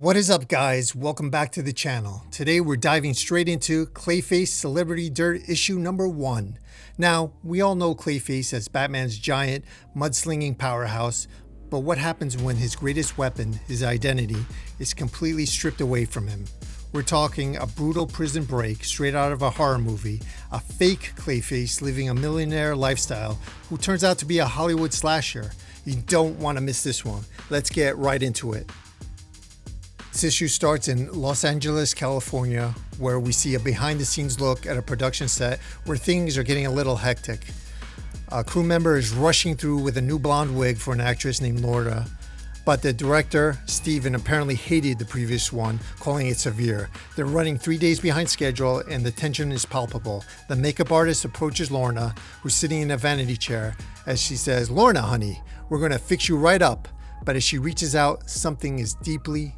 What is up, guys? Welcome back to the channel. Today we're diving straight into Clayface Celebrity Dirt issue number 1. Now, we all know Clayface as Batman's giant, mudslinging powerhouse, but what happens when his greatest weapon, his identity, is completely stripped away from him? We're talking a brutal prison break straight out of a horror movie, a fake Clayface living a millionaire lifestyle who turns out to be a Hollywood slasher. You don't want to miss this one. Let's get right into it. This issue starts in Los Angeles, California, where we see a behind-the-scenes look at a production set where things are getting a little hectic. A crew member is rushing through with a new blonde wig for an actress named Laura, but the director, Steven, apparently hated the previous one, calling it severe. They're running 3 days behind schedule and the tension is palpable. The makeup artist approaches Lorna, who's sitting in a vanity chair, as she says, "Lorna, honey, we're going to fix you right up." But as she reaches out, something is deeply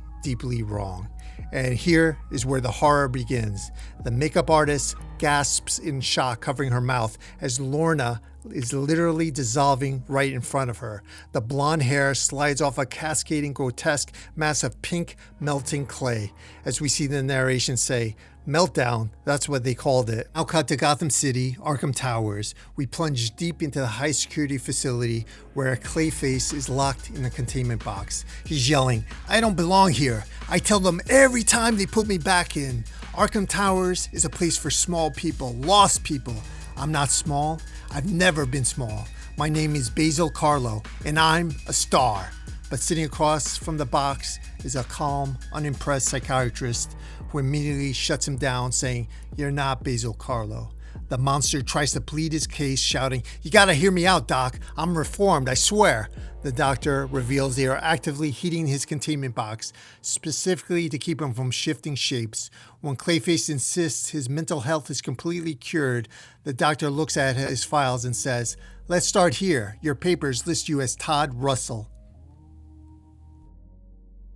wrong. And here is where the horror begins. The makeup artist gasps in shock, covering her mouth, as Lorna is literally dissolving right in front of her. The blonde hair slides off a cascading, grotesque mass of pink melting clay. As we see the narration say, "Meltdown," that's what they called it. Now cut to Gotham City, Arkham Towers. We plunge deep into the high security facility where Clayface is locked in a containment box. He's yelling, "I don't belong here. I tell them every time they put me back in. Arkham Towers is a place for small people, lost people. I'm not small. I've never been small. My name is Basil Karlo, and I'm a star." But sitting across from the box is a calm, unimpressed psychiatrist who immediately shuts him down, saying, "You're not Basil Karlo." The monster tries to plead his case, shouting, "You gotta hear me out, Doc. I'm reformed, I swear." The doctor reveals they are actively heating his containment box, specifically to keep him from shifting shapes. When Clayface insists his mental health is completely cured, the doctor looks at his files and says, "Let's start here. Your papers list you as Todd Russell."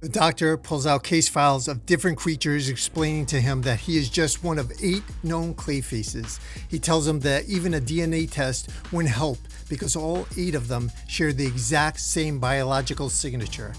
The doctor pulls out case files of different creatures, explaining to him that he is just one of 8 known Clayfaces. He tells him that even a DNA test wouldn't help because all 8 of them share the exact same biological signature.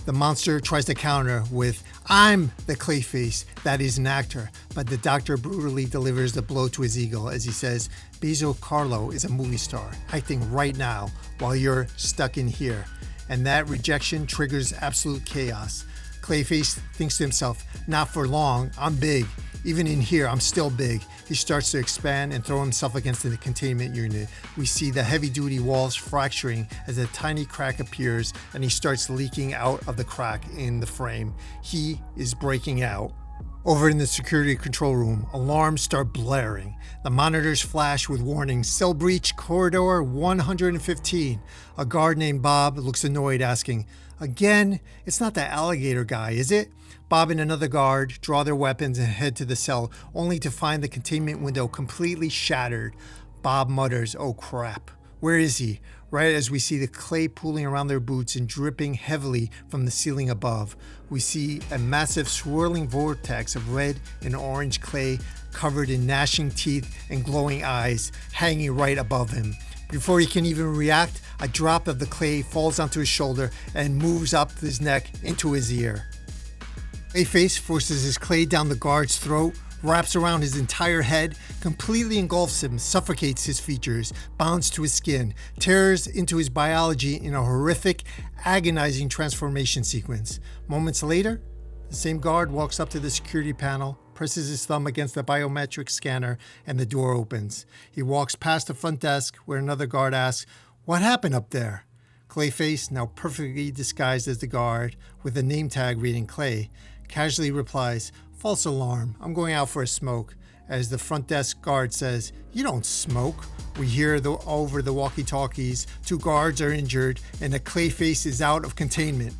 The monster tries to counter with, "I'm the Clayface that is an actor," but the doctor brutally delivers the blow to his ego as he says, "Basil Karlo is a movie star, acting right now while you're stuck in here." And that rejection triggers absolute chaos. Clayface thinks to himself, "Not for long, I'm big. Even in here, I'm still big." He starts to expand and throw himself against the containment unit. We see the heavy-duty walls fracturing as a tiny crack appears and he starts leaking out of the crack in the frame. He is breaking out. Over in the security control room, alarms start blaring. The monitors flash with warnings, "Cell breach, corridor 115. A guard named Bob looks annoyed, asking, "Again? It's not that alligator guy, is it?" Bob and another guard draw their weapons and head to the cell, only to find the containment window completely shattered. Bob mutters, "Oh crap. Where is he?" Right as we see the clay pooling around their boots and dripping heavily from the ceiling above, we see a massive swirling vortex of red and orange clay covered in gnashing teeth and glowing eyes hanging right above him. Before he can even react, a drop of the clay falls onto his shoulder and moves up his neck into his ear. Clayface forces his clay down the guard's throat, wraps around his entire head, completely engulfs him, suffocates his features, bonds to his skin, tears into his biology in a horrific, agonizing transformation sequence. Moments later, the same guard walks up to the security panel, presses his thumb against the biometric scanner, and the door opens. He walks past the front desk where another guard asks, "What happened up there?" Clayface, now perfectly disguised as the guard, with a name tag reading Clay, casually replies, "False alarm. I'm going out for a smoke." As the front desk guard says, "You don't smoke." We hear over the walkie-talkies, 2 guards are injured and the Clayface is out of containment.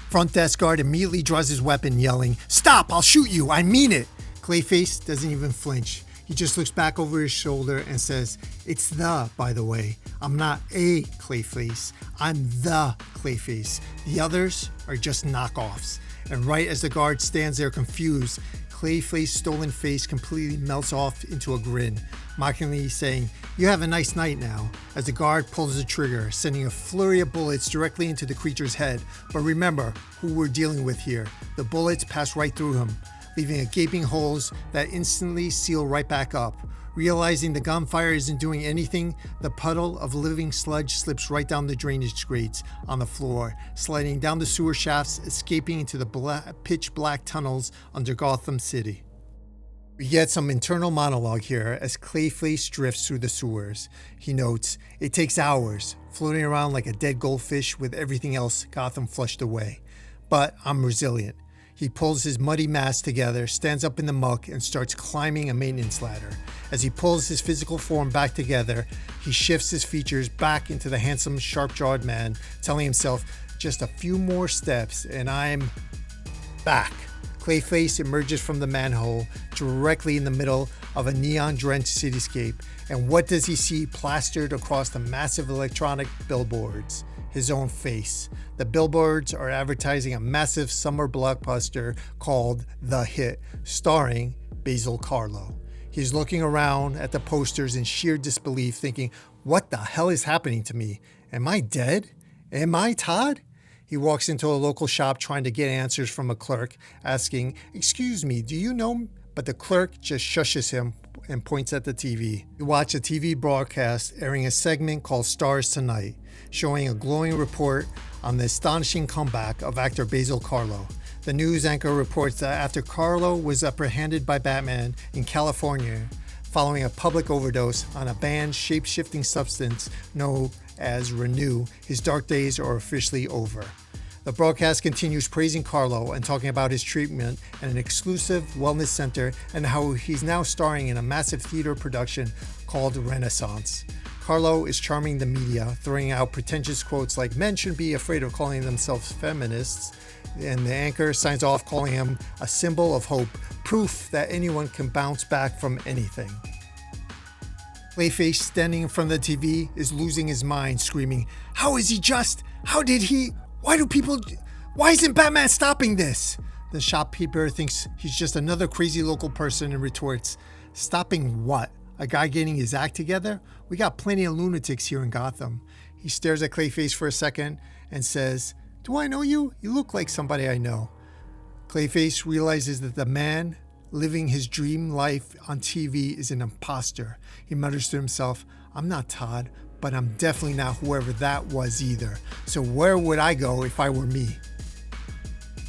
Front desk guard immediately draws his weapon, yelling, "Stop! I'll shoot you! I mean it!" Clayface doesn't even flinch. He just looks back over his shoulder and says, "It's by the way. I'm not a Clayface. I'm the Clayface. The others are just knockoffs." And right as the guard stands there confused, Clayface's stolen face completely melts off into a grin, mockingly saying, "You have a nice night now," as the guard pulls the trigger, sending a flurry of bullets directly into the creature's head. But remember who we're dealing with here. The bullets pass right through him, leaving a gaping holes that instantly seal right back up. Realizing the gunfire isn't doing anything, the puddle of living sludge slips right down the drainage grates on the floor, sliding down the sewer shafts, escaping into the pitch black tunnels under Gotham City. We get some internal monologue here as Clayface drifts through the sewers. He notes, "It takes hours, floating around like a dead goldfish with everything else Gotham flushed away. But I'm resilient." He pulls his muddy mask together, stands up in the muck, and starts climbing a maintenance ladder. As he pulls his physical form back together, he shifts his features back into the handsome, sharp-jawed man, telling himself, "Just a few more steps, and I'm back." Clayface emerges from the manhole directly in the middle of a neon-drenched cityscape, and what does he see plastered across the massive electronic billboards? His own face. The billboards are advertising a massive summer blockbuster called The Hit, starring Basil Karlo. He's looking around at the posters in sheer disbelief, thinking, "What the hell is happening to me? Am I dead? Am I Todd?" He walks into a local shop trying to get answers from a clerk, asking, "Excuse me, do you know?" But the clerk just shushes him and points at the TV. You watch a TV broadcast airing a segment called Stars Tonight, showing a glowing report on the astonishing comeback of actor Basil Karlo. The news anchor reports that after Karlo was apprehended by Batman in California following a public overdose on a banned shape-shifting substance known as Renew, his dark days are officially over. The broadcast continues praising Karlo and talking about his treatment at an exclusive wellness center and how he's now starring in a massive theater production called Renaissance. Karlo is charming the media, throwing out pretentious quotes like "men shouldn't be afraid of calling themselves feminists," and the anchor signs off calling him a symbol of hope, proof that anyone can bounce back from anything. Clayface, standing in front of the TV, is losing his mind, screaming, "How is he just? How did he? Why isn't Batman stopping this?" The shopkeeper thinks he's just another crazy local person and retorts, "Stopping what? A guy getting his act together? We got plenty of lunatics here in Gotham." He stares at Clayface for a second and says, "Do I know you? You look like somebody I know." Clayface realizes that the man living his dream life on TV is an imposter. He mutters to himself, "I'm not Todd, but I'm definitely not whoever that was either. So where would I go if I were me?"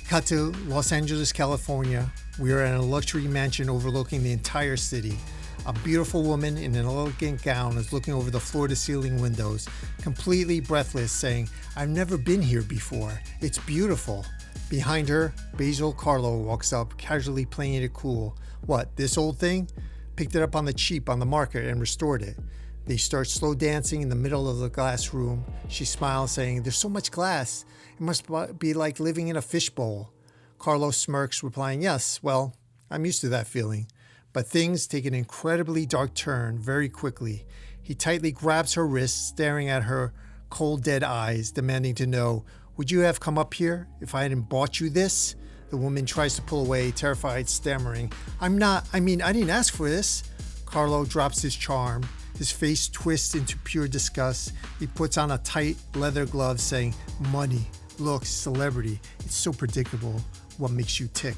Cut to Los Angeles, California. We are in a luxury mansion overlooking the entire city. A beautiful woman in an elegant gown is looking over the floor-to-ceiling windows, completely breathless, saying, "I've never been here before. It's beautiful." Behind her, Basil Karlo walks up, casually playing it cool. "What, this old thing?" "Picked it up on the cheap on the market and restored it." They start slow dancing in the middle of the glass room. She smiles, saying, "There's so much glass. It must be like living in a fishbowl." Karlo smirks, replying, "Yes, well, I'm used to that feeling." But things take an incredibly dark turn very quickly. He tightly grabs her wrist, staring at her cold, dead eyes, demanding to know, "Would you have come up here if I hadn't bought you this?" The woman tries to pull away, terrified, stammering, I didn't ask for this." Karlo drops his charm. His face twists into pure disgust. He puts on a tight leather glove, saying, "Money, looks, celebrity. It's so predictable. What makes you tick?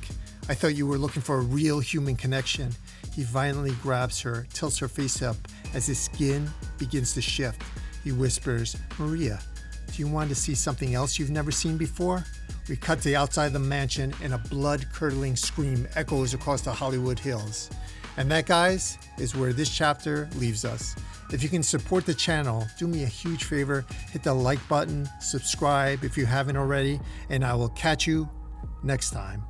I thought you were looking for a real human connection." He violently grabs her, tilts her face up as his skin begins to shift. He whispers, "Maria, do you want to see something else you've never seen before?" We cut to outside the mansion and a blood-curdling scream echoes across the Hollywood hills. And that, guys, is where this chapter leaves us. If you can support the channel, do me a huge favor, hit the like button, subscribe if you haven't already, and I will catch you next time.